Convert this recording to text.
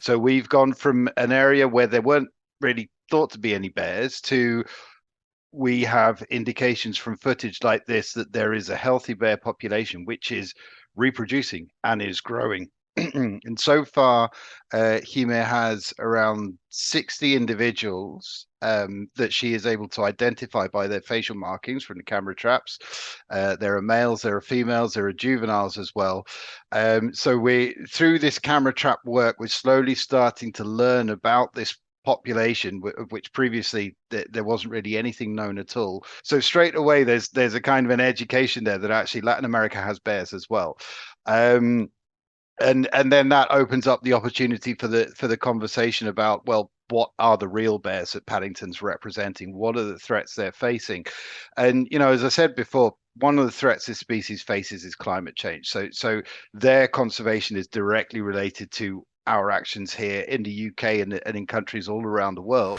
So we've gone from an area where there weren't really thought to be any bears to we have indications from footage like this that there is a healthy bear population which is reproducing and is growing. And so far, Hime has around 60 individuals that she is able to identify by their facial markings from the camera traps. There are males, there are females, there are juveniles as well. So we, through this camera trap work, we're slowly starting to learn about this population of which previously there wasn't really anything known at all. So straight away, there's a kind of an education there that actually Latin America has bears as well. And then that opens up the opportunity for the conversation about, well, what are the real bears that Paddington's representing? What are the threats they're facing? And as I said before, one of the threats this species faces is climate change. So their conservation is directly related to our actions here in the UK and in countries all around the world.